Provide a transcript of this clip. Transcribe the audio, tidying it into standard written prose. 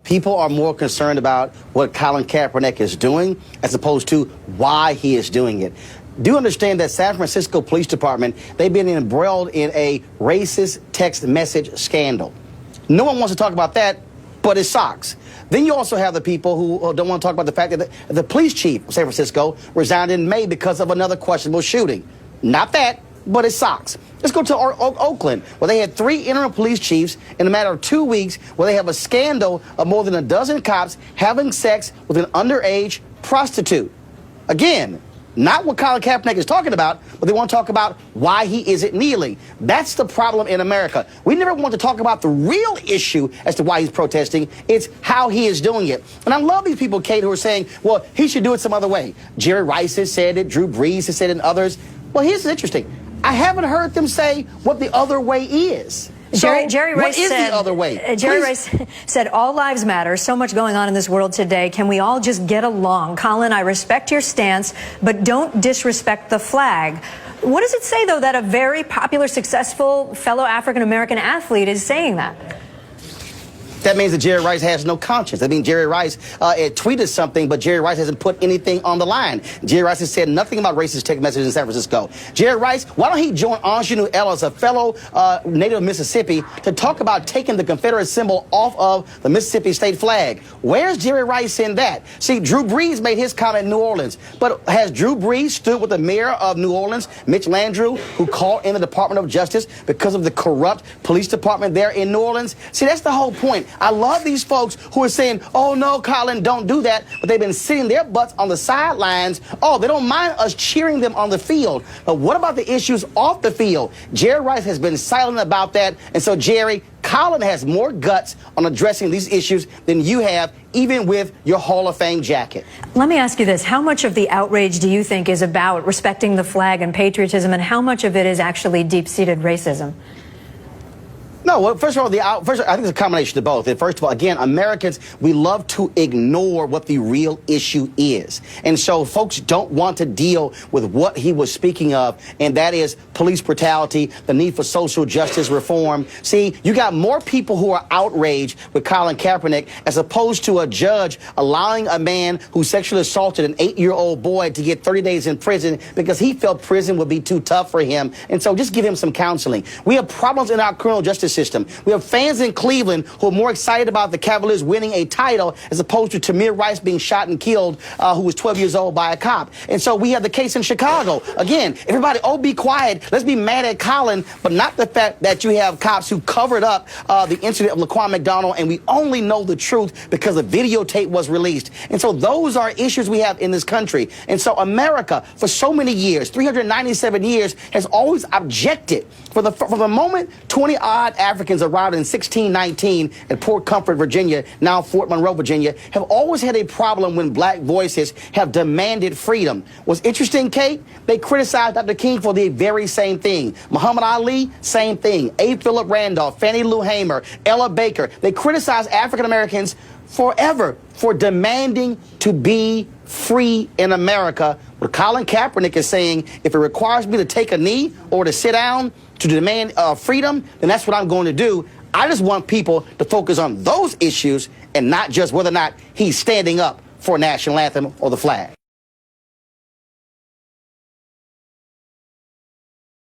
People are more concerned about what Colin Kaepernick is doing as opposed to why he is doing it. Do understand that San Francisco Police Department, they've been embroiled in a racist text message scandal. No one wants to talk about that, but it sucks. Then you also have the people who don't want to talk about the fact that the police chief of San Francisco resigned in May because of another questionable shooting. Not that, but it sucks. Let's go to Oakland, where they had 3 interim police chiefs in a matter of 2 weeks, where they have a scandal of more than a dozen cops having sex with an underage prostitute. Again, not what Colin Kaepernick is talking about, but they want to talk about why he isn't kneeling. That's the problem in America. We never want to talk about the real issue as to why he's protesting. It's how he is doing it. And I love these people, Kate, who are saying, well, he should do it some other way. Jerry Rice has said it. Drew Brees has said it, and others. Well, here's interesting. I haven't heard them say what the other way is. So Jerry Rice what is said, the other way? Jerry Rice said, all lives matter. So much going on in this world today. Can we all just get along? Colin, I respect your stance, but don't disrespect the flag. What does it say, though, that a very popular, successful fellow African-American athlete is saying that? That means that Jerry Rice has no conscience. I mean, Jerry Rice tweeted something, but Jerry Rice hasn't put anything on the line. Jerry Rice has said nothing about racist text messages in San Francisco. Jerry Rice, why don't he join Ingenue Ellis, a fellow native of Mississippi, to talk about taking the Confederate symbol off of the Mississippi state flag? Where's Jerry Rice in that? See, Drew Brees made his comment in New Orleans, but has Drew Brees stood with the mayor of New Orleans, Mitch Landrieu, who called in the Department of Justice because of the corrupt police department there in New Orleans? See, that's the whole point. I love these folks who are saying, oh, no, Colin, don't do that. But they've been sitting their butts on the sidelines. Oh, they don't mind us cheering them on the field. But what about the issues off the field? Jerry Rice has been silent about that. And so, Jerry, Colin has more guts on addressing these issues than you have, even with your Hall of Fame jacket. Let me ask you this. How much of the outrage do you think is about respecting the flag and patriotism, and how much of it is actually deep-seated racism? No, well, first of all, I think it's a combination of both. And first of all, again, Americans, we love to ignore what the real issue is. And so folks don't want to deal with what he was speaking of, and that is police brutality, the need for social justice reform. See, you got more people who are outraged with Colin Kaepernick as opposed to a judge allowing a man who sexually assaulted an 8-year-old boy to get 30 days in prison because he felt prison would be too tough for him. And so just give him some counseling. We have problems in our criminal justice system. We have fans in Cleveland who are more excited about the Cavaliers winning a title as opposed to Tamir Rice being shot and killed, who was 12 years old, by a cop. And so we have the case in Chicago. Again, everybody, oh, be quiet. Let's be mad at Colin, but not the fact that you have cops who covered up the incident of Laquan McDonald, and we only know the truth because the videotape was released. And so those are issues we have in this country. And so America, for so many years, 397 years, has always objected. For the moment 20-odd Africans arrived in 1619 at Port Comfort, Virginia, now Fort Monroe, Virginia, have always had a problem when black voices have demanded freedom. What's interesting, Kate, they criticized Dr. King for the very same thing. Muhammad Ali, same thing. A. Philip Randolph, Fannie Lou Hamer, Ella Baker. They criticized African Americans forever for demanding to be free in America. But Colin Kaepernick is saying, if it requires me to take a knee or to sit down to demand freedom, then that's what I'm going to do. I just want people to focus on those issues and not just whether or not he's standing up for a national anthem or the flag.